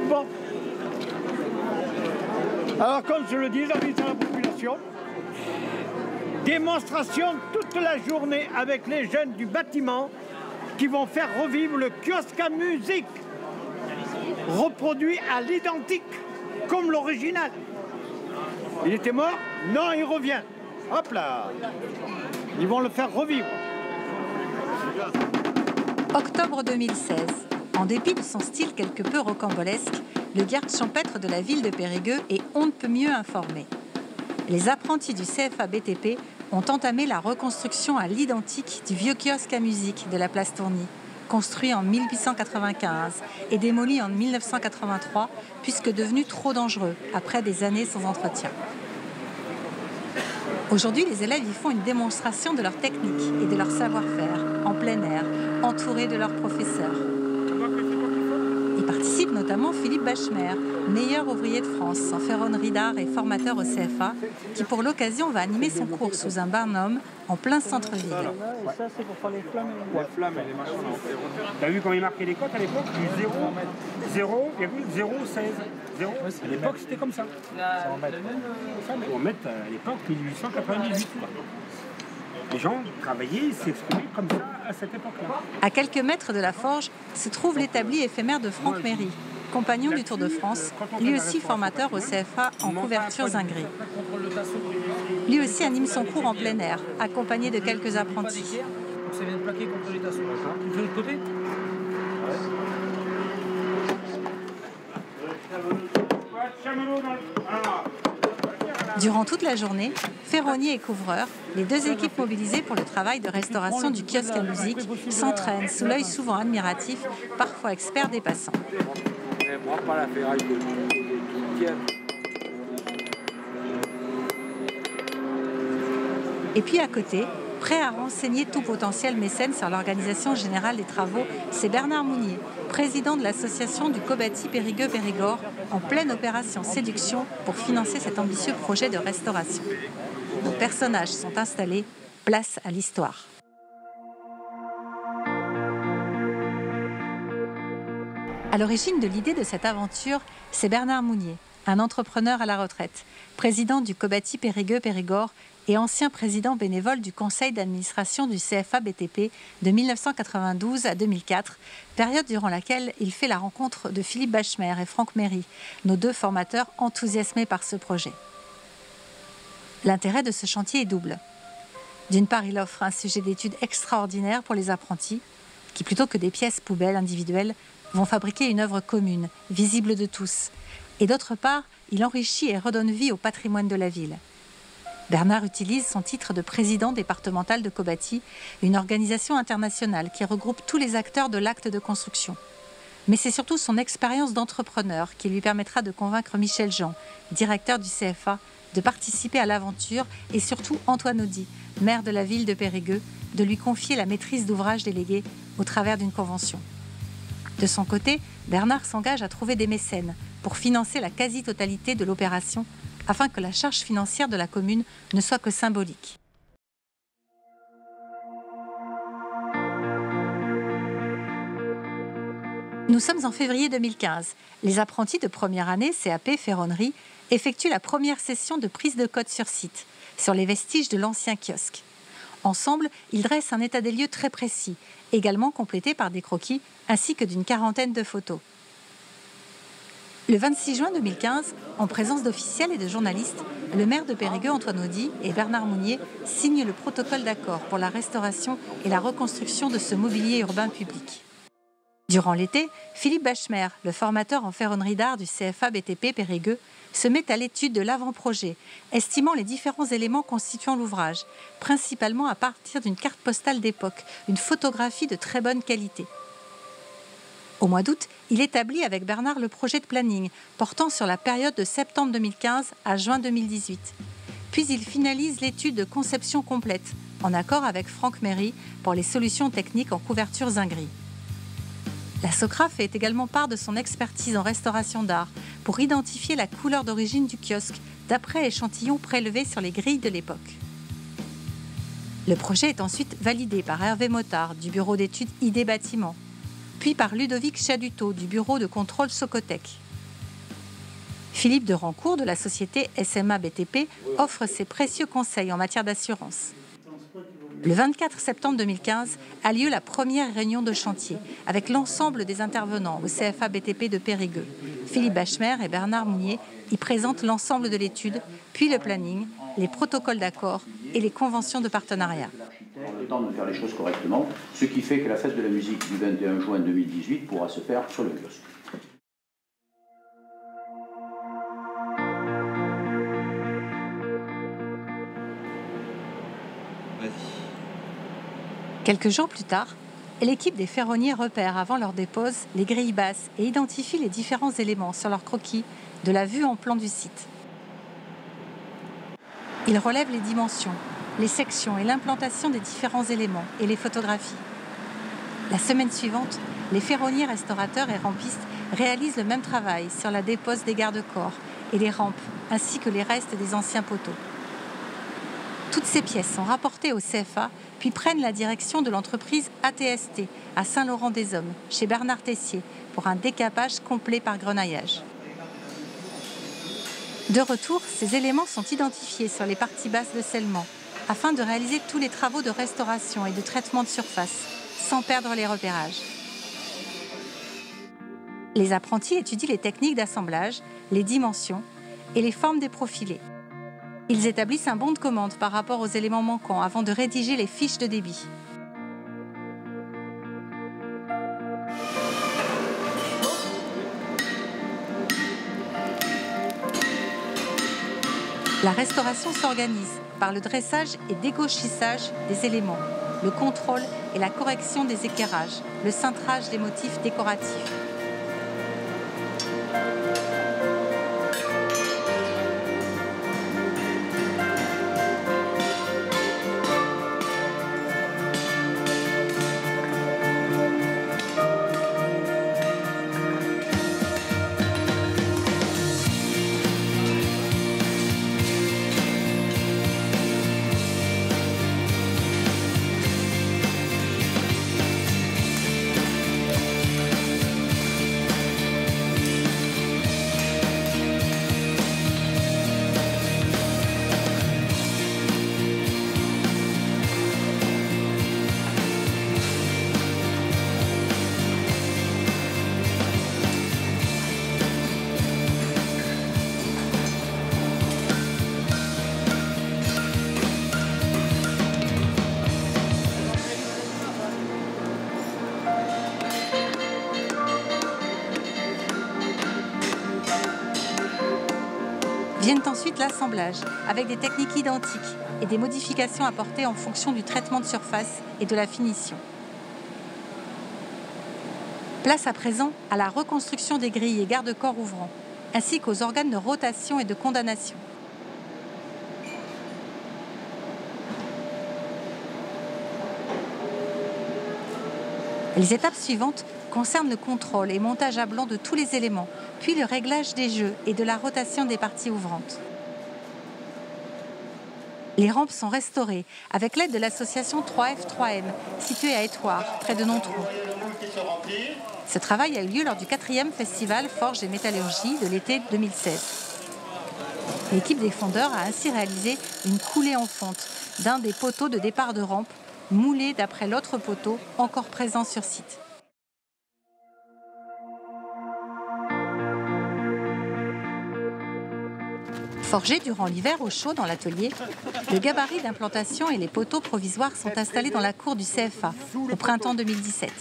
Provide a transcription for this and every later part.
Bon. Alors, comme je le dis, j'invite à la population. Démonstration toute la journée avec les jeunes du bâtiment qui vont faire revivre le kiosque à musique. Reproduit à l'identique, comme l'original. Il était mort? Non, il revient. Hop là. Ils vont le faire revivre. Octobre 2016. En dépit de son style quelque peu rocambolesque, le garde champêtre de la ville de Périgueux est on ne peut mieux informé. Les apprentis du CFA BTP ont entamé la reconstruction à l'identique du vieux kiosque à musique de la place Tourny, construit en 1895 et démoli en 1983 puisque devenu trop dangereux après des années sans entretien. Aujourd'hui, les élèves y font une démonstration de leur technique et de leur savoir-faire en plein air, entourés de leurs professeurs. Y participe notamment Philippe Bachmer, meilleur ouvrier de France en ferronnerie d'art et formateur au CFA, qui pour l'occasion va animer son cours sous un barnum en plein centre-ville. Ça, c'est pour faire les flammes. Les flammes et les machins. T'as vu comment il marquait les cotes à l'époque? Du 0,016. À l'époque, c'était comme ça. On met à l'époque 1898. Les gens travaillaient, ils s'exprimaient comme ça à cette époque-là. À quelques mètres de la forge se trouve l'établi éphémère de Franck Méry, compagnon du Tour de France, lui aussi formateur au CFA en couvertures Ingris. Lui aussi anime son cours en plein air, accompagné de quelques apprentis. Ça vient de plaquer contre les tasseaux. Tu fais de l'autre côté? Durant toute la journée, ferronniers et couvreurs, les deux équipes mobilisées pour le travail de restauration du kiosque à musique, s'entraînent sous l'œil souvent admiratif, parfois expert des passants. Et puis à côté, prêt à renseigner tout potentiel mécène sur l'organisation générale des travaux, c'est Bernard Mounier, président de l'association du Cobati Périgueux-Périgord, en pleine opération séduction pour financer cet ambitieux projet de restauration. Nos personnages sont installés, place à l'histoire. À l'origine de l'idée de cette aventure, c'est Bernard Mounier, un entrepreneur à la retraite, président du Cobati Périgueux-Périgord et ancien président bénévole du conseil d'administration du CFA BTP de 1992 à 2004, période durant laquelle il fait la rencontre de Philippe Bachmer et Franck Méry, nos deux formateurs enthousiasmés par ce projet. L'intérêt de ce chantier est double. D'une part, il offre un sujet d'étude extraordinaire pour les apprentis, qui plutôt que des pièces poubelles individuelles, vont fabriquer une œuvre commune, visible de tous. Et d'autre part, il enrichit et redonne vie au patrimoine de la ville. Bernard utilise son titre de président départemental de Cobati, une organisation internationale qui regroupe tous les acteurs de l'acte de construction. Mais c'est surtout son expérience d'entrepreneur qui lui permettra de convaincre Michel Jean, directeur du CFA, de participer à l'aventure et surtout Antoine Audy, maire de la ville de Périgueux, de lui confier la maîtrise d'ouvrage déléguée au travers d'une convention. De son côté, Bernard s'engage à trouver des mécènes pour financer la quasi-totalité de l'opération afin que la charge financière de la commune ne soit que symbolique. Nous sommes en février 2015. Les apprentis de première année CAP Ferronnerie effectuent la première session de prise de cote sur site, sur les vestiges de l'ancien kiosque. Ensemble, ils dressent un état des lieux très précis, également complété par des croquis ainsi que d'une quarantaine de photos. Le 26 juin 2015, en présence d'officiels et de journalistes, le maire de Périgueux, Antoine Audy, et Bernard Mounier signent le protocole d'accord pour la restauration et la reconstruction de ce mobilier urbain public. Durant l'été, Philippe Bachmer, le formateur en ferronnerie d'art du CFA BTP Périgueux, se met à l'étude de l'avant-projet, estimant les différents éléments constituant l'ouvrage, principalement à partir d'une carte postale d'époque, une photographie de très bonne qualité. Au mois d'août, il établit avec Bernard le projet de planning portant sur la période de septembre 2015 à juin 2018. Puis il finalise l'étude de conception complète, en accord avec Franck Méry pour les solutions techniques en couvertures Ingris. La Socra fait également part de son expertise en restauration d'art pour identifier la couleur d'origine du kiosque d'après échantillons prélevés sur les grilles de l'époque. Le projet est ensuite validé par Hervé Mottard du bureau d'études ID Bâtiment, puis par Ludovic Chaduteau du bureau de contrôle Socotec. Philippe de Rancourt de la société SMA BTP offre ses précieux conseils en matière d'assurance. Le 24 septembre 2015 a lieu la première réunion de chantier avec l'ensemble des intervenants au CFA BTP de Périgueux. Philippe Bachmer et Bernard Mounier y présentent l'ensemble de l'étude, puis le planning, les protocoles d'accord et les conventions de partenariat. On a le temps de faire les choses correctement, ce qui fait que la fête de la musique du 21 juin 2018 pourra se faire sur le kiosque. Quelques jours plus tard, l'équipe des ferronniers repère avant leur dépose les grilles basses et identifie les différents éléments sur leur croquis de la vue en plan du site. Ils relèvent les dimensions, les sections et l'implantation des différents éléments et les photographies. La semaine suivante, les ferronniers restaurateurs et rampistes réalisent le même travail sur la dépose des garde-corps et les rampes, ainsi que les restes des anciens poteaux. Toutes ces pièces sont rapportées au CFA, puis prennent la direction de l'entreprise ATST à Saint-Laurent-des-Hommes, chez Bernard Tessier, pour un décapage complet par grenaillage. De retour, ces éléments sont identifiés sur les parties basses de scellement, afin de réaliser tous les travaux de restauration et de traitement de surface, sans perdre les repérages. Les apprentis étudient les techniques d'assemblage, les dimensions et les formes des profilés. Ils établissent un bon de commande par rapport aux éléments manquants avant de rédiger les fiches de débit. La restauration s'organise par le dressage et dégauchissage des éléments, le contrôle et la correction des éclairages, le cintrage des motifs décoratifs. Viennent ensuite l'assemblage, avec des techniques identiques et des modifications apportées en fonction du traitement de surface et de la finition. Place à présent à la reconstruction des grilles et garde-corps ouvrants, ainsi qu'aux organes de rotation et de condamnation. Les étapes suivantes concernent le contrôle et montage à blanc de tous les éléments, puis le réglage des jeux et de la rotation des parties ouvrantes. Les rampes sont restaurées avec l'aide de l'association 3F3M, située à Étoile, près de Nontron. Ce travail a eu lieu lors du 4e festival Forges et Métallurgie de l'été 2016. L'équipe des fondeurs a ainsi réalisé une coulée en fonte d'un des poteaux de départ de rampe, moulé d'après l'autre poteau encore présent sur site. Forgés durant l'hiver au chaud dans l'atelier, le gabarit d'implantation et les poteaux provisoires sont installés dans la cour du CFA au printemps 2017.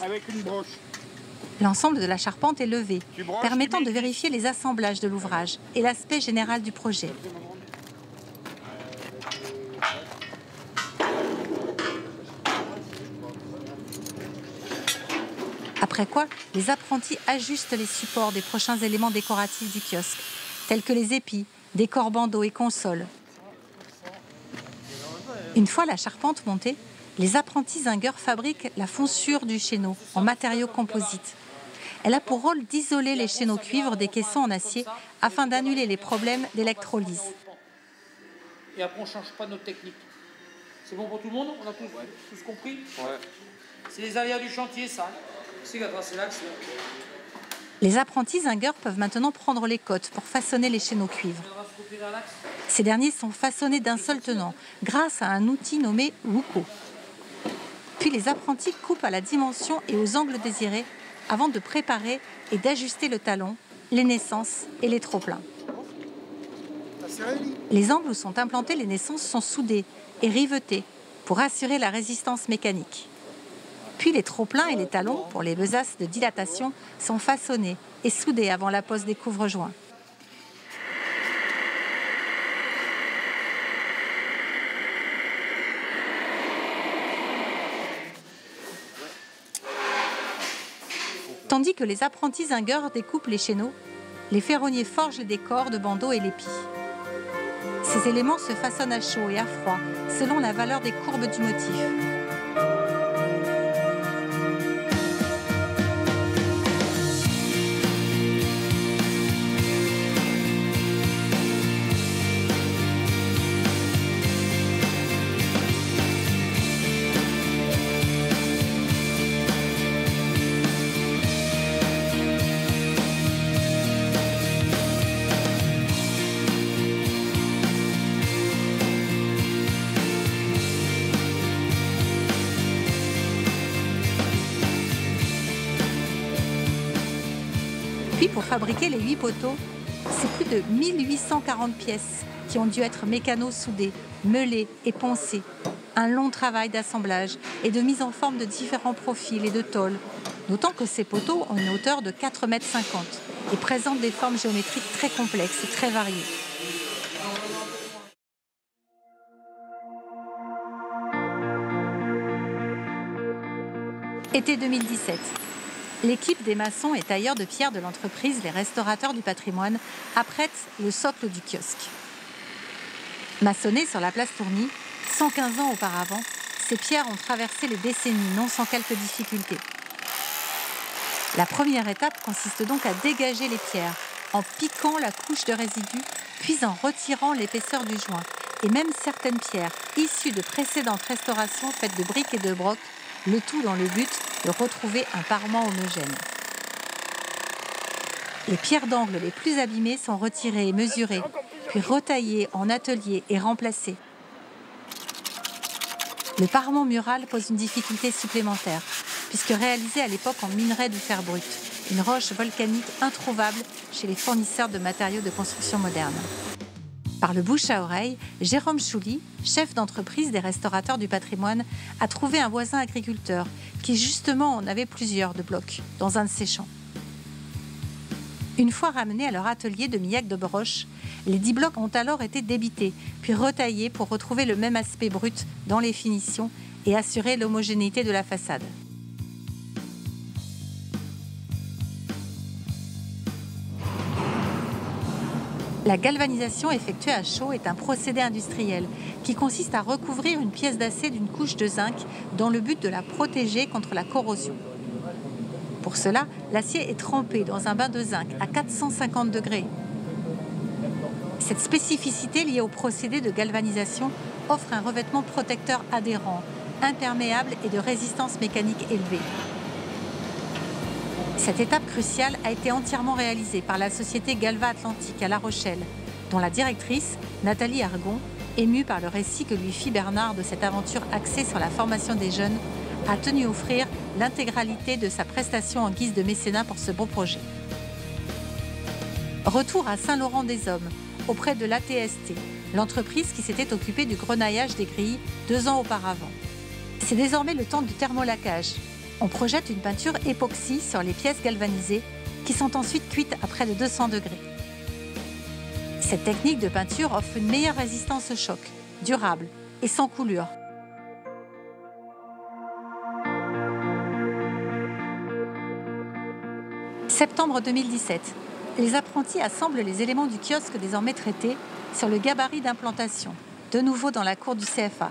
L'ensemble de la charpente est levé, permettant de vérifier les assemblages de l'ouvrage et l'aspect général du projet. Après quoi, les apprentis ajustent les supports des prochains éléments décoratifs du kiosque, tels que les épis, décors bandeaux et consoles. Une fois la charpente montée, les apprentis zingueurs fabriquent la fonçure du chéneau en matériaux composites. Elle a pour rôle d'isoler les chéneaux cuivre des caissons en acier afin d'annuler les problèmes d'électrolyse. Et après, on ne change pas nos techniques. C'est bon pour tout le monde? On a tous compris? Ouais. C'est les aléas du chantier, ça. C'est qui va tracer l'axe? Les apprentis zingueurs peuvent maintenant prendre les cotes pour façonner les chaîneaux cuivre. Ces derniers sont façonnés d'un seul tenant, grâce à un outil nommé Wuko. Puis les apprentis coupent à la dimension et aux angles désirés avant de préparer et d'ajuster le talon, les naissances et les trop-pleins. Les angles où sont implantées les naissances sont soudés et rivetés pour assurer la résistance mécanique. Puis les trop-pleins et les talons, pour les besaces de dilatation, sont façonnés et soudés avant la pose des couvre-joints. Tandis que les apprentis zingueurs découpent les chaîneaux, les ferronniers forgent les décors de bandeaux et l'épis. Ces éléments se façonnent à chaud et à froid, selon la valeur des courbes du motif. Puis pour fabriquer les 8 poteaux, c'est plus de 1840 pièces qui ont dû être mécano-soudées, meulées et poncées. Un long travail d'assemblage et de mise en forme de différents profils et de tôles, d'autant que ces poteaux ont une hauteur de 4,50 m et présentent des formes géométriques très complexes et très variées. Été 2017. L'équipe des maçons et tailleurs de pierre de l'entreprise Les Restaurateurs du Patrimoine apprête le socle du kiosque. Maçonnées sur la place Tourny, 115 ans auparavant, ces pierres ont traversé les décennies, non sans quelques difficultés. La première étape consiste donc à dégager les pierres, en piquant la couche de résidus, puis en retirant l'épaisseur du joint. Et même certaines pierres, issues de précédentes restaurations faites de briques et de broc, le tout dans le but de retrouver un parement homogène. Les pierres d'angle les plus abîmées sont retirées et mesurées, puis retaillées en atelier et remplacées. Le parement mural pose une difficulté supplémentaire, puisque réalisé à l'époque en minerai de fer brut, une roche volcanique introuvable chez les fournisseurs de matériaux de construction modernes. Par le bouche à oreille, Jérôme Chouli, chef d'entreprise des Restaurateurs du Patrimoine, a trouvé un voisin agriculteur qui justement en avait plusieurs de blocs dans un de ses champs. Une fois ramenés à leur atelier de Millac de Broche, les 10 blocs ont alors été débités, puis retaillés pour retrouver le même aspect brut dans les finitions et assurer l'homogénéité de la façade. La galvanisation effectuée à chaud est un procédé industriel qui consiste à recouvrir une pièce d'acier d'une couche de zinc dans le but de la protéger contre la corrosion. Pour cela, l'acier est trempé dans un bain de zinc à 450 degrés. Cette spécificité liée au procédé de galvanisation offre un revêtement protecteur adhérent, imperméable et de résistance mécanique élevée. Cette étape cruciale a été entièrement réalisée par la société Galva Atlantique à La Rochelle, dont la directrice, Nathalie Argon, émue par le récit que lui fit Bernard de cette aventure axée sur la formation des jeunes, a tenu à offrir l'intégralité de sa prestation en guise de mécénat pour ce beau projet. Retour à Saint-Laurent-des-Hommes, auprès de l'ATST, l'entreprise qui s'était occupée du grenaillage des grilles 2 ans auparavant. C'est désormais le temps du thermolaquage. On projette une peinture époxy sur les pièces galvanisées qui sont ensuite cuites à près de 200 degrés. Cette technique de peinture offre une meilleure résistance au choc, durable et sans coulure. Septembre 2017. Les apprentis assemblent les éléments du kiosque désormais traités sur le gabarit d'implantation, de nouveau dans la cour du CFA.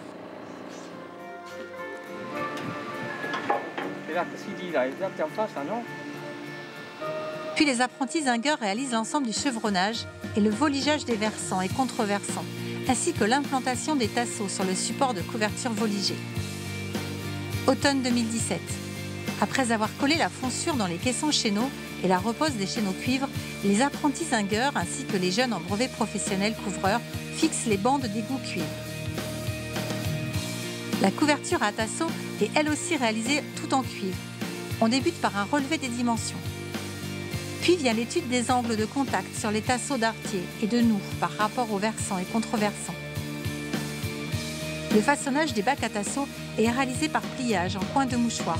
Puis les apprentis zingueurs réalisent l'ensemble du chevronnage et le voligeage des versants et contreversants, ainsi que l'implantation des tasseaux sur le support de couverture voligée. Automne 2017. Après avoir collé la fonçure dans les caissons chéneaux et la repose des chéneaux cuivre, les apprentis zingueurs ainsi que les jeunes en brevet professionnel couvreurs fixent les bandes d'égout cuivre. La couverture à tasseau est elle aussi réalisée tout en cuivre. On débute par un relevé des dimensions. Puis vient l'étude des angles de contact sur les tasseaux d'artier et de noeuds par rapport aux versants et contreversants. Le façonnage des bacs à tasseaux est réalisé par pliage en coin de mouchoir.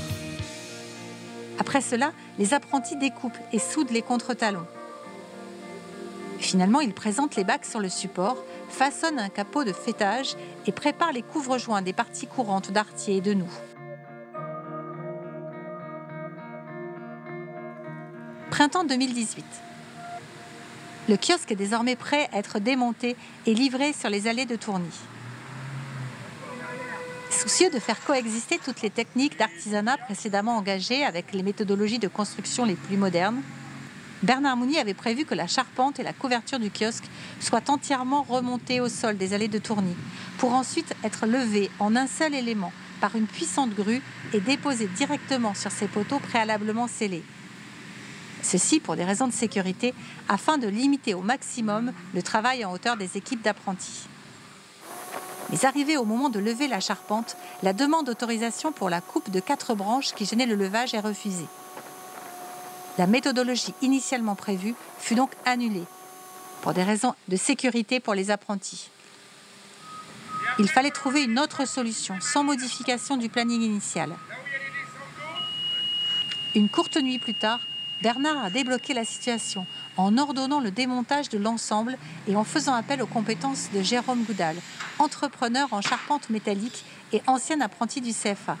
Après cela, les apprentis découpent et soudent les contre-talons. Finalement, ils présentent les bacs sur le support, façonnent un capot de fêtage et préparent les couvre-joints des parties courantes d'artier et de noeuds. Printemps 2018. Le kiosque est désormais prêt à être démonté et livré sur les allées de Tourny. Soucieux de faire coexister toutes les techniques d'artisanat précédemment engagées avec les méthodologies de construction les plus modernes, Bernard Mounier avait prévu que la charpente et la couverture du kiosque soient entièrement remontées au sol des allées de Tourny, pour ensuite être levées en un seul élément par une puissante grue et déposées directement sur ces poteaux préalablement scellés. Ceci pour des raisons de sécurité, afin de limiter au maximum le travail en hauteur des équipes d'apprentis. Mais arrivé au moment de lever la charpente, la demande d'autorisation pour la coupe de 4 branches qui gênait le levage est refusée. La méthodologie initialement prévue fut donc annulée, pour des raisons de sécurité pour les apprentis. Il fallait trouver une autre solution, sans modification du planning initial. Une courte nuit plus tard, Bernard a débloqué la situation en ordonnant le démontage de l'ensemble et en faisant appel aux compétences de Jérôme Goudal, entrepreneur en charpente métallique et ancien apprenti du CFA.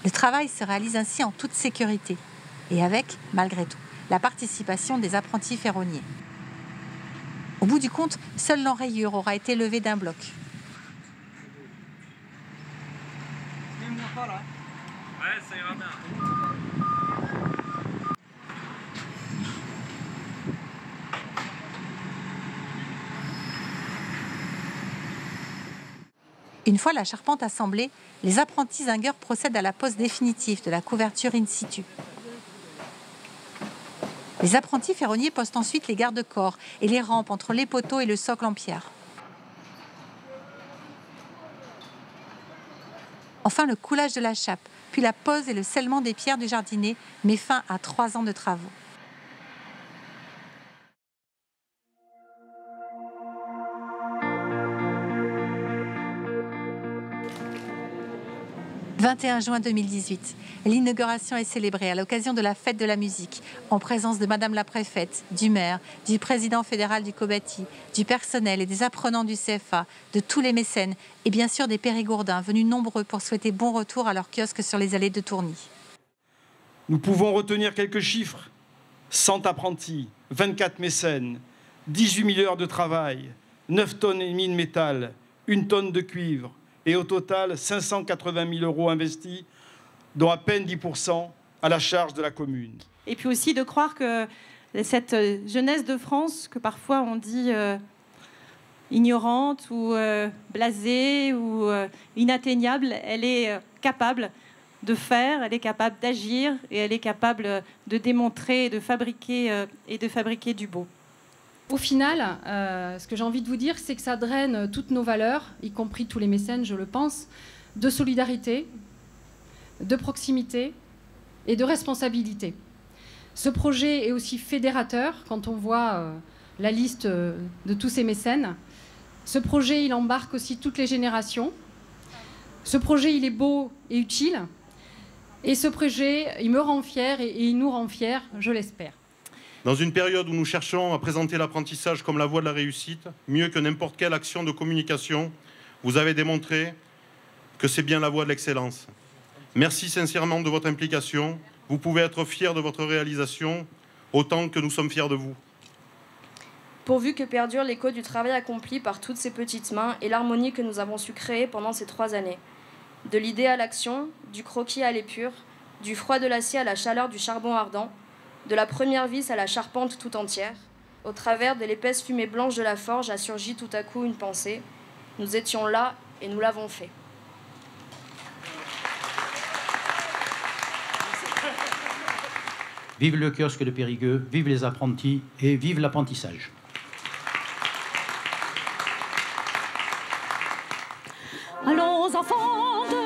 Le travail se réalise ainsi en toute sécurité et avec, malgré tout, la participation des apprentis ferronniers. Au bout du compte, seule l'enrayure aura été levée d'un bloc. Ouais, ça ira bien. Une fois la charpente assemblée, les apprentis zingueurs procèdent à la pose définitive de la couverture in situ. Les apprentis ferronniers posent ensuite les garde-corps et les rampes entre les poteaux et le socle en pierre. Enfin, le coulage de la chape, puis la pose et le scellement des pierres du jardinet met fin à 3 ans de travaux. « 21 juin 2018. L'inauguration est célébrée à l'occasion de la fête de la musique, en présence de Madame la Préfète, du maire, du président fédéral du Cobati, du personnel et des apprenants du CFA, de tous les mécènes et bien sûr des Périgourdins venus nombreux pour souhaiter bon retour à leur kiosque sur les allées de Tourny. Nous pouvons retenir quelques chiffres. 100 apprentis, 24 mécènes, 18 000 heures de travail, 9 tonnes et demie de métal, 1 tonne de cuivre, et au total 580 000 € investis, dont à peine 10% à la charge de la commune. Et puis aussi de croire que cette jeunesse de France, que parfois on dit ignorante ou blasée ou inatteignable, elle est capable de faire, elle est capable d'agir et elle est capable de démontrer et de fabriquer du beau. Au final, ce que j'ai envie de vous dire, c'est que ça draine toutes nos valeurs, y compris tous les mécènes, je le pense, de solidarité, de proximité et de responsabilité. Ce projet est aussi fédérateur quand on voit la liste de tous ces mécènes. Ce projet, il embarque aussi toutes les générations. Ce projet, il est beau et utile. Et ce projet, il me rend fier et il nous rend fiers, je l'espère. Dans une période où nous cherchons à présenter l'apprentissage comme la voie de la réussite, mieux que n'importe quelle action de communication, vous avez démontré que c'est bien la voie de l'excellence. Merci sincèrement de votre implication. Vous pouvez être fiers de votre réalisation, autant que nous sommes fiers de vous. Pourvu que perdure l'écho du travail accompli par toutes ces petites mains et l'harmonie que nous avons su créer pendant ces 3 années. De l'idée à l'action, du croquis à l'épure, du froid de l'acier à la chaleur du charbon ardent, de la première vis à la charpente tout entière, Au travers de l'épaisse fumée blanche de la forge a surgi tout à coup une pensée. Nous étions là et nous l'avons fait. Vive le kiosque de Périgueux, vive les apprentis et vive l'apprentissage. Allons enfants de